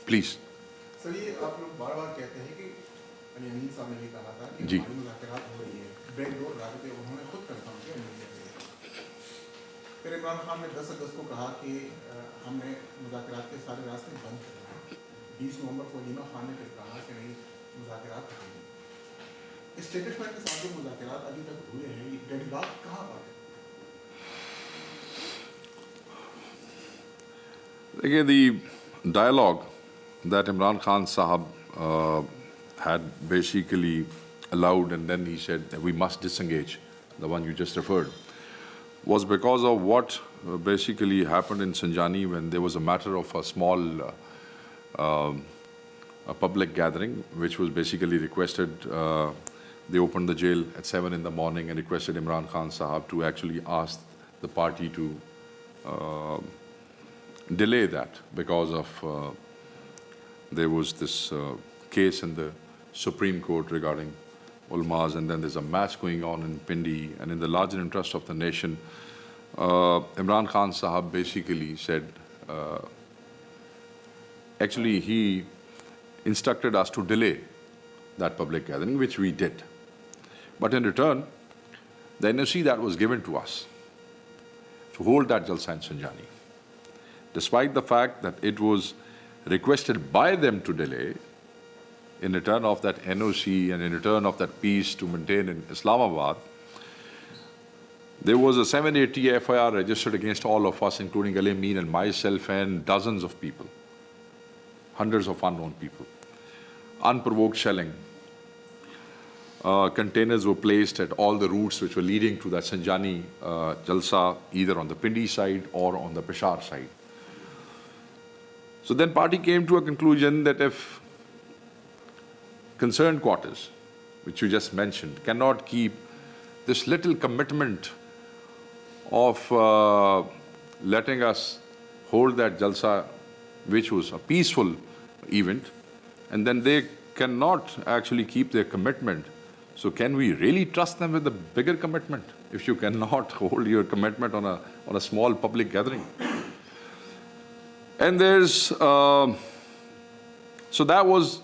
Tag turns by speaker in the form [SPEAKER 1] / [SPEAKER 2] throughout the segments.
[SPEAKER 1] Please.
[SPEAKER 2] Sir, ये आप लोग बार बार कहते हैं कि अमीन साहब ने भी कहा था कि
[SPEAKER 1] जी।
[SPEAKER 2] हमारी मुज़ाकरात हो रही है, बैकडोर राबते उन्होंने खुद कंफर्म किया मीडिया के। फिर इमरान खान ने 10 अगस्त को कहा कि हमने मुज़ाकरात के सारे रास्ते बंद कर दिए। 20 नवंबर को लीमा खान ने फिर कहा कि नहीं, मुज़ाकरात होंगे। स्टेटमेंट के साथ जो मुज़ाकरात अभी तक हुए हैं, ये डेडलॉक कहाँ पर है?
[SPEAKER 1] देखिए, the dialogue that Imran Khan Sahab had basically allowed, and then he said that we must disengage, the one you just referred, was because of what basically happened in Sanjani when there was a matter of a small a public gathering, which was basically requested. They opened the jail at 7 in the morning and requested Imran Khan Sahab to actually ask the party to delay that because of there was this case in the Supreme Court regarding ulmas, and then there's a match going on in Pindi, and in the larger interest of the nation, Imran Khan Sahab basically said, actually he instructed us to delay that public gathering, which we did. But in return, the NOC that was given to us to hold that Jalsa in Sanjani, despite the fact that it was requested by them to delay, in return of that NOC and in return of that peace to maintain in Islamabad, there was a 780 FIR registered against all of us, including Ali Amin and myself and dozens of people, hundreds of unknown people. Unprovoked shelling. Containers were placed at all the routes which were leading to that Sanjani Jalsa, either on the Pindi side or on the Peshawar side. So then party came to a conclusion that if concerned quarters, which you just mentioned, cannot keep this little commitment of letting us hold that Jalsa, which was a peaceful event, and then they cannot actually keep their commitment. So can we really trust them with a bigger commitment if you cannot hold your commitment on a small public gathering? And there's, so that was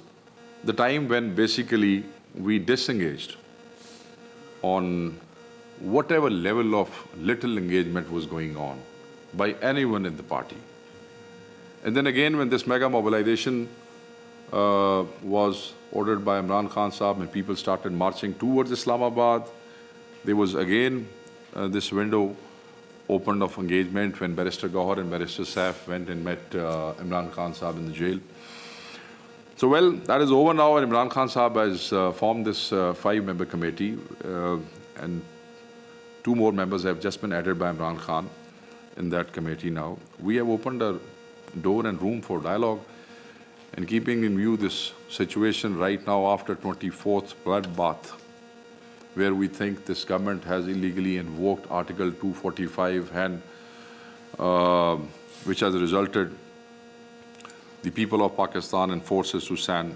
[SPEAKER 1] the time when basically we disengaged on whatever level of little engagement was going on by anyone in the party. And then again, when this mega mobilization was ordered by Imran Khan Sahab and people started marching towards Islamabad, there was again this window opened of engagement when Barrister Gauhar and Barrister Saif went and met Imran Khan Sahab in the jail. So well, that is over now, and Imran Khan Sahab has formed this 5-member committee, and 2 more members have just been added by Imran Khan in that committee now. We have opened a door and room for dialogue, and keeping in view this situation right now after 24th bloodbath, where we think this government has illegally invoked Article 245 and which has resulted the people of Pakistan and forces to stand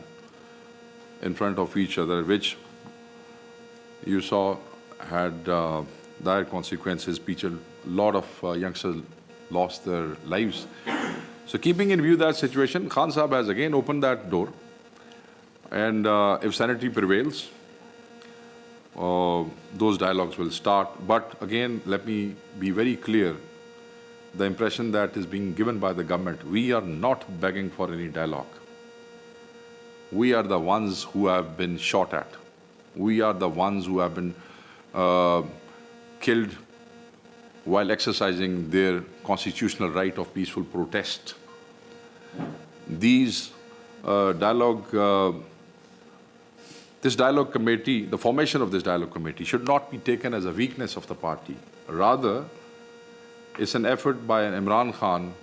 [SPEAKER 1] in front of each other, which you saw had dire consequences. A lot of youngsters lost their lives. So keeping in view that situation, Khan Sahab has again opened that door, and if sanity prevails, those dialogues will start. But again, let me be very clear, the impression that is being given by the government, we are not begging for any dialogue. We are the ones who have been shot at. We are the ones who have been killed while exercising their constitutional right of peaceful protest. These this dialogue committee, the formation of this dialogue committee should not be taken as a weakness of the party. Rather, it's an effort by Imran Khan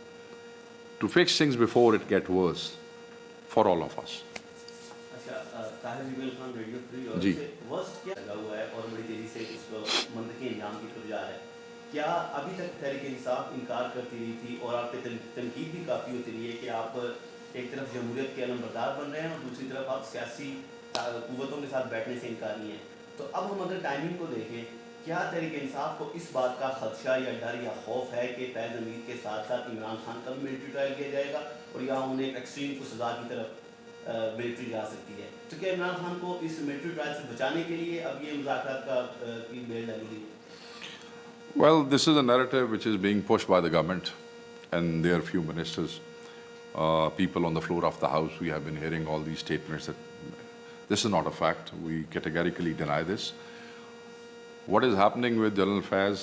[SPEAKER 1] to fix things before it gets worse for all of us. जी
[SPEAKER 3] क्या अभी तक तहरीक-ए-इंसाफ इनकार करती रही थी और आप पे तनकीद भी काफ़ी होती रही है कि आप एक तरफ जमहूरियत के अलमबरदार बन रहे हैं और दूसरी तरफ आप सियासी कुव्वतों के साथ बैठने से इनकार नहीं है? तो अब हम अगर टाइमिंग को देखें, क्या तहरीक-ए-इंसाफ को इस बात का खदशा या डर या खौफ है कि फैज़ हमीद के साथ साथ इमरान खान का भी मिलिट्री ट्रायल किया जाएगा और या उन्हें एक एक्सट्रीम को सज़ा की तरफ मिलिट्री जा सकती है? तो क्या इमरान खान को इस मिलिट्री ट्रायल से बचाने के लिए अब ये मुज़ाकरात की बेल डाली गई?
[SPEAKER 1] Well, this is a narrative which is being pushed by the government and their few ministers. People on the floor of the House, we have been hearing all these statements that this is not a fact. We categorically deny this. What is happening with General Faiz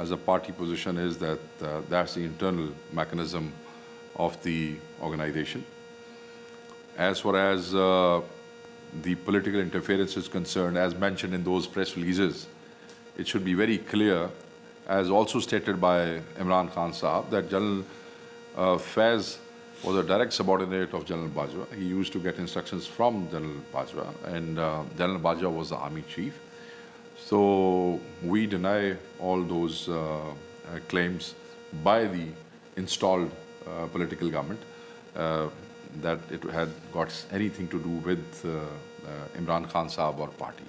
[SPEAKER 1] as a party position is that that's the internal mechanism of the organization. As far as the political interference is concerned, as mentioned in those press releases, it should be very clear, as also stated by Imran Khan Sahab, that General Faiz was a direct subordinate of General Bajwa. He used to get instructions from General Bajwa, and General Bajwa was the army chief. So we deny all those claims by the installed political government that it had got anything to do with Imran Khan Sahab or party.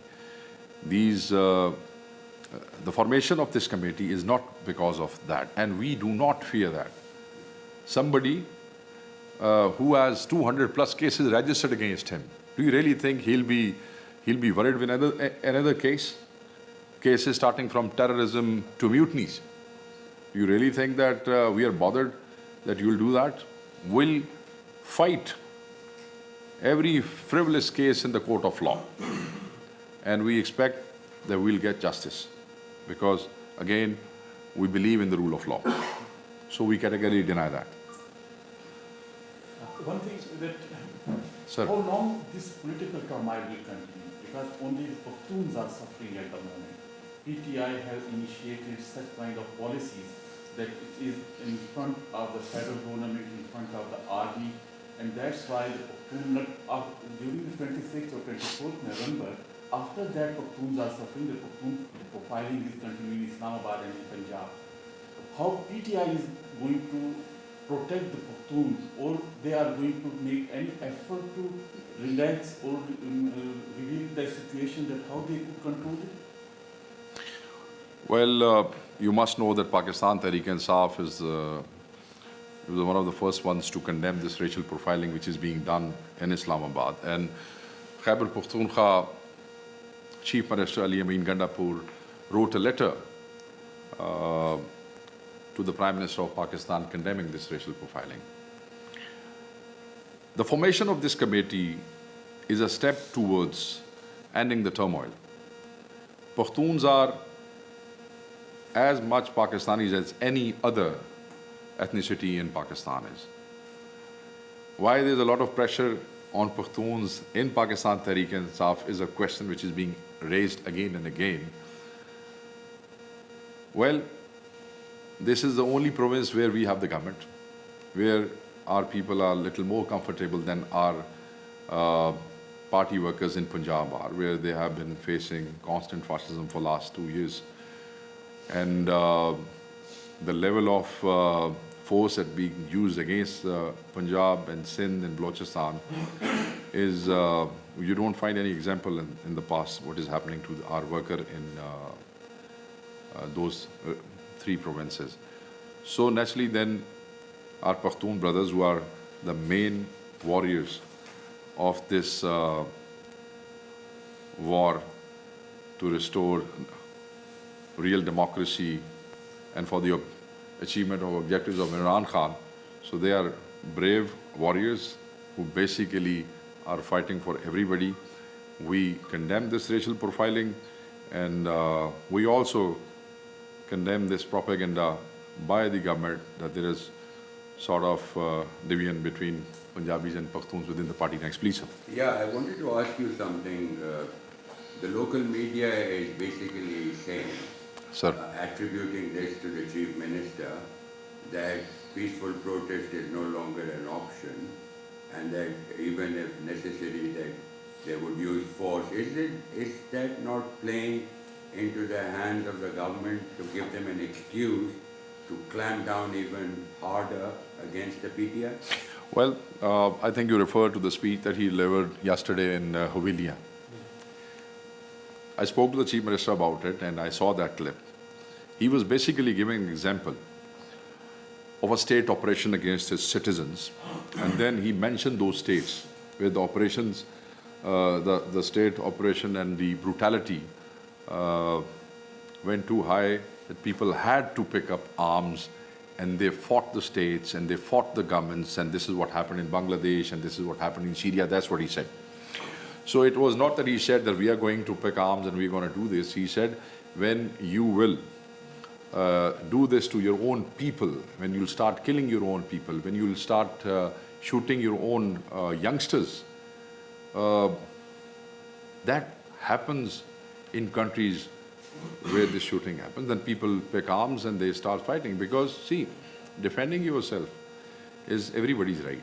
[SPEAKER 1] The formation of this committee is not because of that, and we do not fear that. Somebody who has 200 plus cases registered against him, do you really think he'll be worried with another case? Cases starting from terrorism to mutinies. Do you really think that we are bothered that you'll do that? We'll fight every frivolous case in the court of law, and we expect that we'll get justice, because again we believe in the rule of law. So we categorically deny that.
[SPEAKER 4] One thing that
[SPEAKER 1] Sir.
[SPEAKER 4] how long this political turmoil will continue, because only the Pakhtuns are suffering at the moment. PTI has initiated such kind of policies that it is in front of the federal government, in front of the army, and that's why the Pakhtun, during the 26th or 24th November, after that Pakhtuns are suffering, the Pakhtun profiling is continuing in Islamabad and in Punjab. How PTI is going to protect the Pakhtuns, or they are going to make any effort to relax or reveal the situation that how they could control it?
[SPEAKER 1] Well, you must know that Pakistan Tehreek-e-Insaf is one of the first ones to condemn this racial profiling which is being done in Islamabad. And Khyber Pakhtunkhwa Chief Minister Ali Amin Gandapur wrote a letter to the Prime Minister of Pakistan condemning this racial profiling. The formation of this committee is a step towards ending the turmoil. Pakhtuns are as much Pakistanis as any other ethnicity in Pakistan is. Why there's a lot of pressure on Pakhtuns in Pakistan Tehreek-e-Insaf is a question which is being raised again and again. Well, this is the only province where we have the government, where our people are a little more comfortable than our party workers in Punjab are, where they have been facing constant fascism for the last 2 years. And the level of force that being used against Punjab and Sindh and Balochistan is, you don't find any example in the past what is happening to our worker in those 3 provinces. So naturally then our Pakhtun brothers, who are the main warriors of this war to restore real democracy and for the achievement of objectives of Imran Khan. So they are brave warriors who basically are fighting for everybody. We condemn this racial profiling, and we also condemn this propaganda by the government that there is sort of division between Punjabis and Pakhtuns within the party. Next, please, sir.
[SPEAKER 5] Yeah, I wanted to ask you something. The local media is basically saying,
[SPEAKER 1] Sir.
[SPEAKER 5] Attributing this to the Chief Minister, that peaceful protest is no longer an option, and that even if necessary that they would use force. Is that not playing into the hands of the government to give them an excuse to clamp down even harder against the PTI?
[SPEAKER 1] Well, I think you refer to the speech that he delivered yesterday in Huvilia. I spoke to the Chief Minister about it and I saw that clip. He was basically giving an example of a state operation against his citizens. And then he mentioned those states where the operations, the state operation and the brutality went too high, that people had to pick up arms and they fought the states and they fought the governments, and this is what happened in Bangladesh and this is what happened in Syria. That's what he said. So it was not that he said that we are going to pick arms and we're going to do this. He said, when you will do this to your own people, when you'll start killing your own people, when you'll start shooting your own youngsters, that happens in countries where this shooting happens, then people pick arms and they start fighting. Because, see, defending yourself is everybody's right.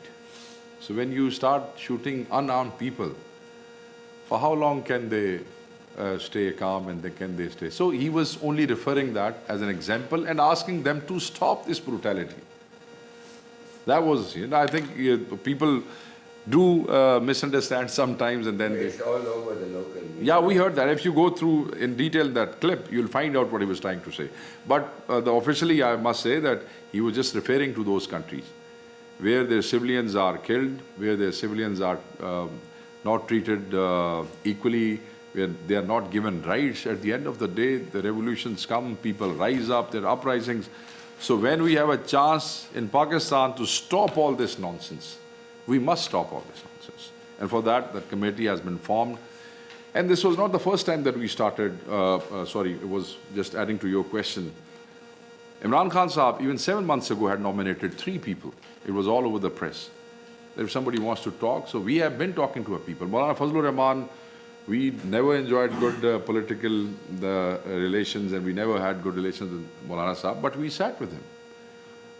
[SPEAKER 1] So when you start shooting unarmed people, for how long can they stay calm and can they stay? So he was only referring that as an example and asking them to stop this brutality. That was, I think people do misunderstand sometimes, and then
[SPEAKER 5] It's all over the local media.
[SPEAKER 1] yeah, we heard that. If you go through in detail that clip, you'll find out what he was trying to say. But officially, I must say that he was just referring to those countries where their civilians are killed, where their civilians are not treated equally, where they are not given rights. At the end of the day, the revolutions come, people rise up, there are uprisings. So when we have a chance in Pakistan to stop all this nonsense, we must stop all this nonsense. And for that, that committee has been formed. And this was not the first time that we started, sorry, it was just adding to your question. Imran Khan Saab, even 7 months ago, had nominated 3 people. It was all over the press. If somebody wants to talk, so we have been talking to our people. Maulana Fazlur Rahman, we never enjoyed good political relations, and we never had good relations with Maulana Saab, but we sat with him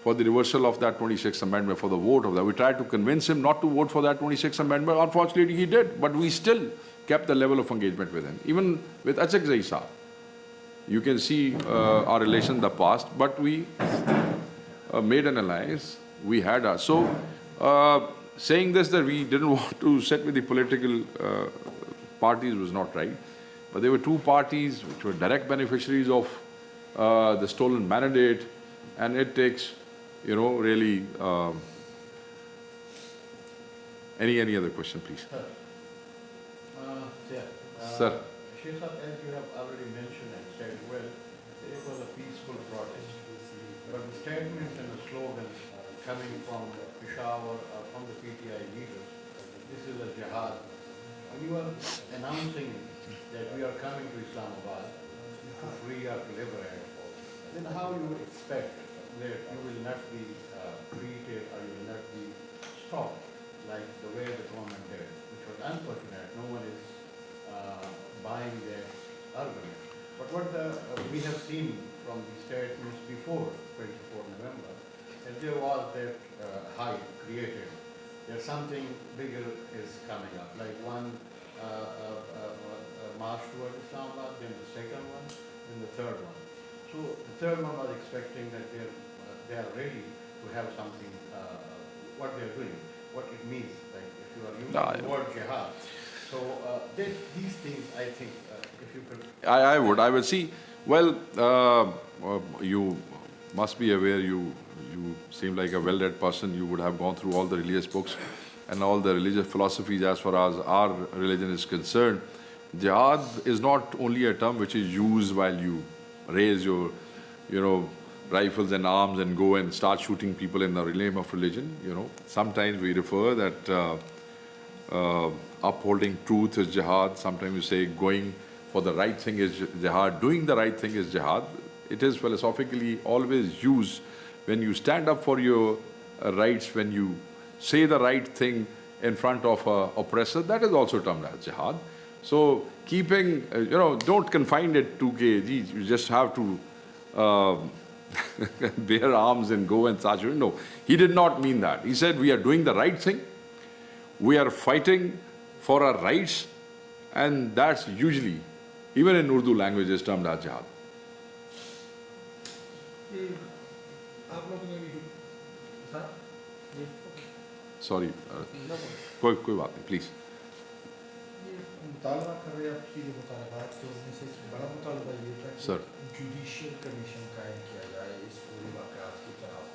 [SPEAKER 1] for the reversal of that 26th Amendment, for the vote of that. We tried to convince him not to vote for that 26th Amendment. Unfortunately, he did, but we still kept the level of engagement with him. Even with Achak Zai Saab, you can see our relation in the past, but we made an alliance. We had our... So, saying this, that we didn't want to sit with the political parties was not right. But there were 2 parties which were direct beneficiaries of the stolen mandate, and it takes, really... any other question, please? Sir.
[SPEAKER 6] Sheikh, as you have already mentioned and said well, it was a peaceful protest. But the statements and the slogans coming from Peshawar or from the PTI leaders, this is a jihad. When you are announcing that we are coming to Islamabad to free or to liberate, then how you expect that you will not be treated or you will not be stopped like the way the government did, which was unfortunate. No one is buying their argument. But what we have seen from the statements before 24 November, that there was that hype created, that something bigger is coming up, like one march toward Islamabad, then the second one, then the third one. So the third one was expecting that they are ready to have something, what they are doing, what it means, like if you are using the word jihad. So these things, I think, if you could...
[SPEAKER 1] I would see. Well, you must be aware, you seem like a well-read person. You would have gone through all the religious books and all the religious philosophies as far as our religion is concerned. Jihad is not only a term which is used while you raise your, rifles and arms and go and start shooting people in the name of religion. Sometimes we refer that upholding truth is jihad. Sometimes we say going for the right thing is jihad. Doing the right thing is jihad. It is philosophically always used when you stand up for your rights, when you say the right thing in front of an oppressor. That is also termed as jihad. So keeping, don't confine it to, you just have to bear arms and go and start shooting. No, he did not mean that. He said we are doing the right thing. We are fighting for our rights, and that's usually, even in Urdu language, is termed as jihad. Sorry, कोई बात नहीं, please.
[SPEAKER 7] ये मुतालबा कर रहे हैं आपकी जो मुतालबात तो उनमें से एक बड़ा मुतालबा ये था कि
[SPEAKER 1] Sir.
[SPEAKER 7] जुडिशियल कमीशन कायम किया जाए इस पूरे वाक़यात की तरफ।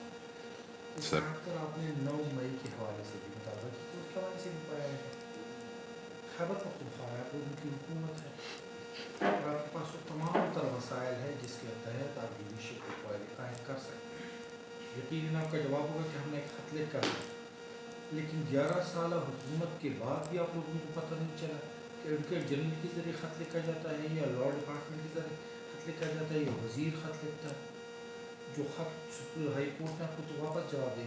[SPEAKER 7] इस
[SPEAKER 1] Sir.
[SPEAKER 7] बात पर आपने 9 मई के हवाले से भी मुतालबा की तो उसके हवाले से भी पाया है खैबर पख्तूनख्वा है वो उनकी हुकूमत है और आपके पास वो तमाम तर वसाइल है जिसके तहत आप जुडिशियल इंक्वायरी कायम कर सकते हैं। यकीनन आपका जवाब होगा कि हमने एक खत लिख कर लेकिन 11 साल हुकूमत के बाद भी आप लोगों को पता नहीं चला कि उनके जनरल के ज़रिए ख़त लिखा जाता है या लॉ डिपार्टमेंट के ज़रिए खत लिखा जाता है या वज़ीर ख़त लिखता है। जो ख़त हाई कोर्ट ने आपको तो वापस जवाब दे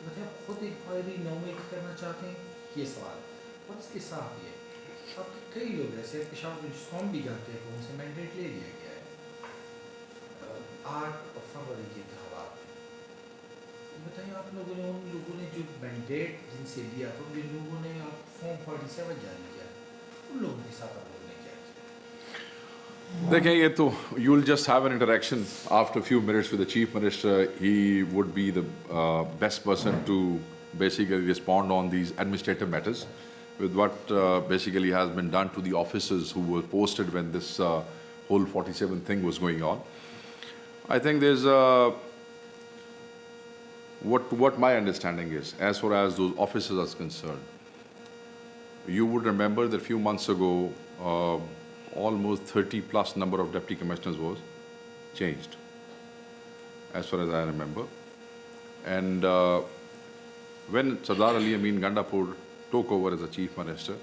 [SPEAKER 7] बताए आप खुद इंक्वायरी 9 मई को करना चाहते हैं ये सवाल और इसके साथ ये आपके कई लोग ऐसे पेशावर इंस्कॉम भी जाते हैं उनसे मैंडेट ले लिया गया है 8 फरवरी के इंतखाबात में। बताइए आप लोगों ने उन लोगों ने जो मैंडेट जिनसे लिया था जिन लोगों ने आप फॉर्म 47 जारी किया उन लोगों के साथ आप लोगों ने क्या किया?
[SPEAKER 1] देखिए ये तो you'll just have an interaction after a few minutes with the chief minister. He would be the best person to basically respond on these administrative matters with what basically has been done to the officers who were posted when this whole 47 thing was going on. I think there's what my understanding is as far as those officers are concerned. You would remember that a few months ago almost 30 plus number of deputy commissioners was changed, as far as I remember. And when Sardar Ali Amin Gandapur took over as the chief minister,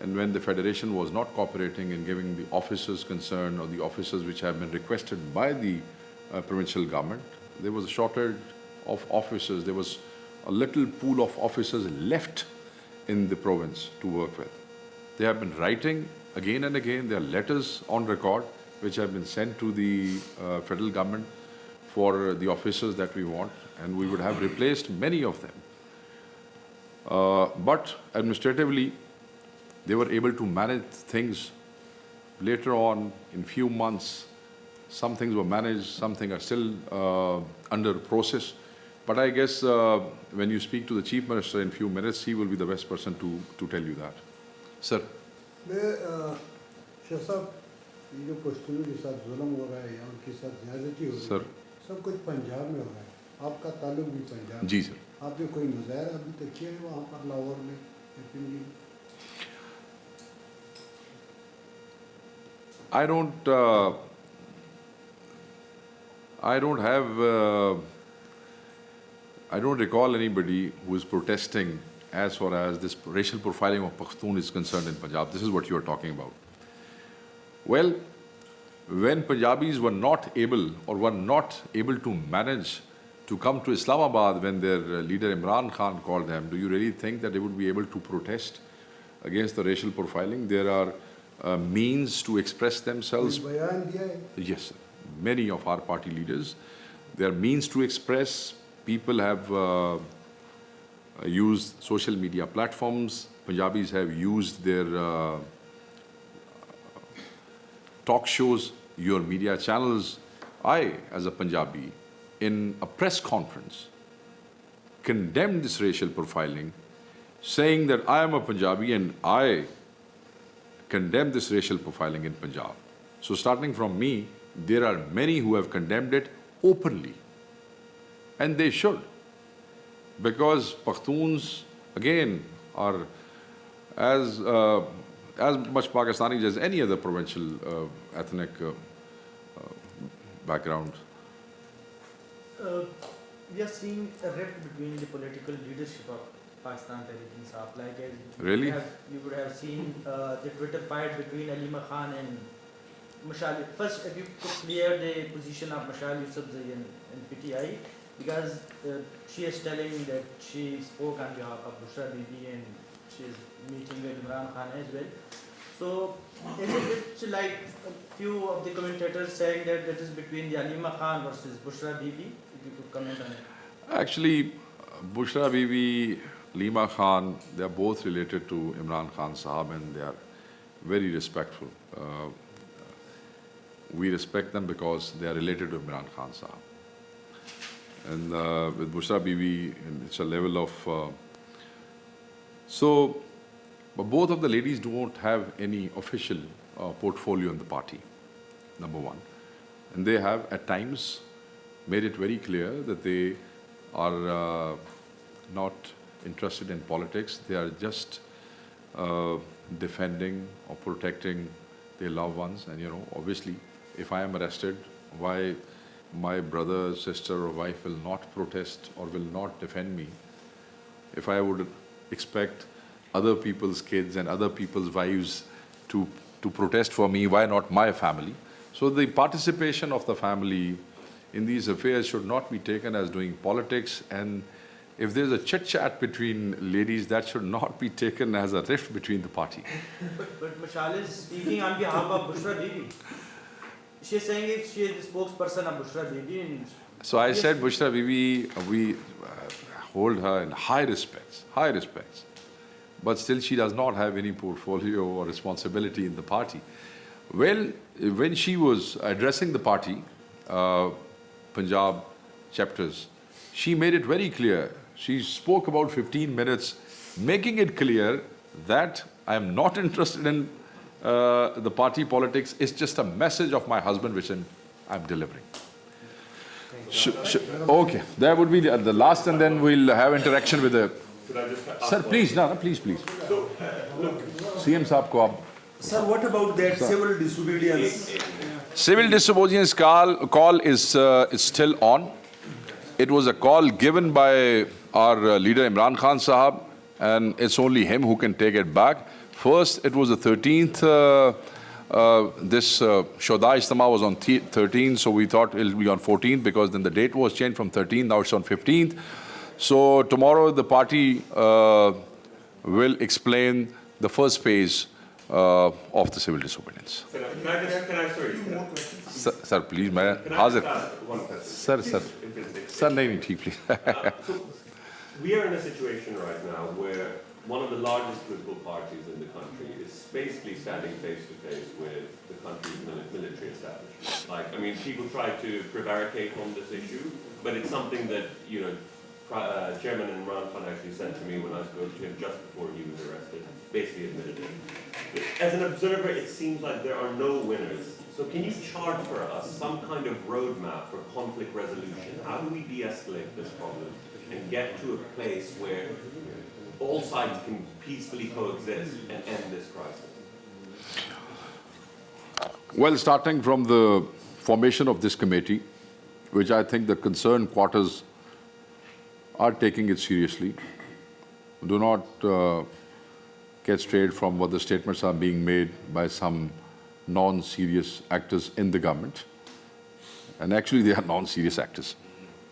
[SPEAKER 1] and when the federation was not cooperating in giving the officers concerned or the officers which have been requested by the provincial government, there was a shortage of officers. There was a little pool of officers left in the province to work with. They have been writing again and again. There are letters on record which have been sent to the federal government for the officers that we want, and we would have replaced many of them. But administratively, they were able to manage things. Later on, in few months, some things were managed, some things are still under process. But I guess when you speak to the chief minister in few minutes, he will be the best person to tell you that. Sir.
[SPEAKER 8] मैं शेख साहब ये जो पश्तूनों के साथ जुल्म हो रहा है या उनके साथ ज़्यादती हो रही है सब कुछ पंजाब में हो रहा है। आपका ताल्लुक भी पंजाब
[SPEAKER 1] जी सर।
[SPEAKER 8] आपने कोई मुज़ाहरा अभी तक किया है वहाँ पर लाहौर में?
[SPEAKER 1] I don't recall anybody who is protesting as far as this racial profiling of Pashtun is concerned in Punjab. This is what you are talking about. Well, when Punjabis were not able to manage to come to Islamabad when their leader Imran Khan called them, do you really think that they would be able to protest against the racial profiling? There are means to express themselves. Yes, sir. Many of our party leaders, there are means to express. People have used social media platforms. Punjabis have used their talk shows, your media channels. I, as a Punjabi, in a press conference, condemned this racial profiling, saying that I am a Punjabi and I condemn this racial profiling in Punjab. So starting from me, there are many who have condemned it openly. And they should. Because Pakhtuns, again, are as much Pakistanis as any other provincial ethnic background.
[SPEAKER 9] We are seeing a rift between the political leadership of Pakistan Tehreek-e-Insaf. Like
[SPEAKER 1] Really?
[SPEAKER 9] You would have seen the Twitter fight between Alima Khan and Mashal. First, if you could clear the position of Mashal Yousafzai and PTI, because she is telling that she spoke on behalf of Bushra Bibi and she is meeting with Imran Khan as well. So, isn't it like a few of the commentators saying that it is between the Alima Khan versus Bushra Bibi? If you could comment on it.
[SPEAKER 1] Actually, Bushra Bibi, Lima Khan, they are both related to Imran Khan Sahab and they are very respectful. We respect them because they are related to Imran Khan Sahab. And with Bushra Bibi, it's a level of... So, But both of the ladies don't have any official portfolio in the party, number one. And they have at times made it very clear that they are not interested in politics. They are just defending or protecting their loved ones. And, obviously, if I am arrested, why my brother, sister or wife will not protest or will not defend me? If I would expect other people's kids and other people's wives to protest for me, why not my family? So the participation of the family in these affairs should not be taken as doing politics, and if there's a chit-chat between ladies, that should not be taken as a rift between the party.
[SPEAKER 9] But Mashal is speaking on behalf of Bushra Bibi. She's saying she is the spokesperson of Bushra Bibi.
[SPEAKER 1] So I said, Bushra Bibi, we hold her in high respects, but still she does not have any portfolio or responsibility in the party. Well, when she was addressing the party, Punjab chapters, she made it very clear. She spoke about 15 minutes, making it clear that I am not interested in the party politics. It's just a message of my husband which I'm delivering. Okay, that would be the last, and then we'll have interaction with the... Sir, please, please. CM Saab ko aap...
[SPEAKER 10] Sir, what about that civil disobedience?
[SPEAKER 1] Civil disobedience call is still on. It was a call given by our leader Imran Khan Sahab, and it's only him who can take it back. First, it was the 13th. This Shoda Ijtima was on 13th, so we thought it'll be on 14th because then the date was changed from 13th, now it's on 15th. So tomorrow the party will explain the first phase of the civil disobedience. Sir, please, मैं हाजिर. Sir, नहीं ठीक please.
[SPEAKER 11] So we are in a situation right now where one of the largest political parties in the country is basically standing face to face with the country's military establishment. Like, I mean, people try to prevaricate on this issue, but it's something that, Chairman Imran Khan actually sent to me when I spoke to him just before he was arrested, basically admitted it. As an observer, it seems like there are no winners. So can you chart for us some kind of roadmap for conflict resolution? How do we de-escalate this problem and get to a place where all sides can peacefully coexist and end this crisis?
[SPEAKER 1] Well, starting from the formation of this committee, which I think the concerned quarters are taking it seriously. Do not get strayed from what the statements are being made by some non-serious actors in the government. And actually they are non-serious actors,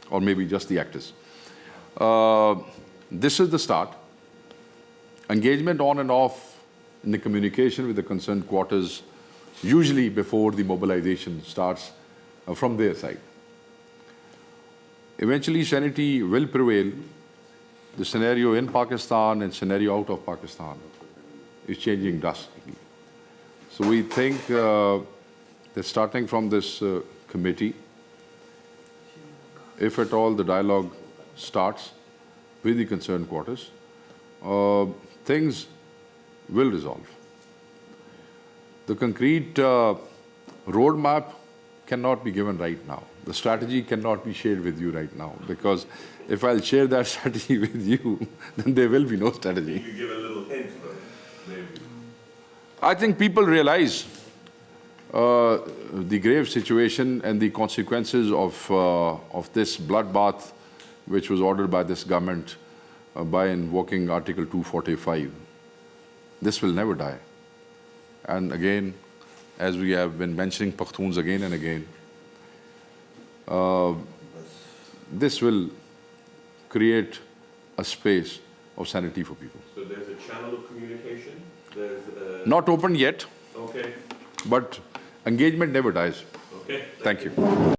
[SPEAKER 1] or maybe just the actors. This is the start. Engagement on and off in the communication with the concerned quarters, usually before the mobilization starts from their side. Eventually, sanity will prevail. The scenario in Pakistan and scenario out of Pakistan is changing drastically. So we think that starting from this committee, if at all the dialogue starts with the concerned quarters, things will resolve. The concrete roadmap cannot be given right now. The strategy cannot be shared with you right now, because if I'll share that strategy with you, then there will be no strategy.
[SPEAKER 11] Can you give a little hint, maybe?
[SPEAKER 1] I think people realize the grave situation and the consequences of this bloodbath, which was ordered by this government by invoking Article 245. This will never die. And again, as we have been mentioning Pakhtuns again and again, this will create a space of sanity for people.
[SPEAKER 11] So there's a channel of communication?
[SPEAKER 1] Not open yet,
[SPEAKER 11] Okay.
[SPEAKER 1] but engagement never dies.
[SPEAKER 11] Okay.
[SPEAKER 1] Thank you.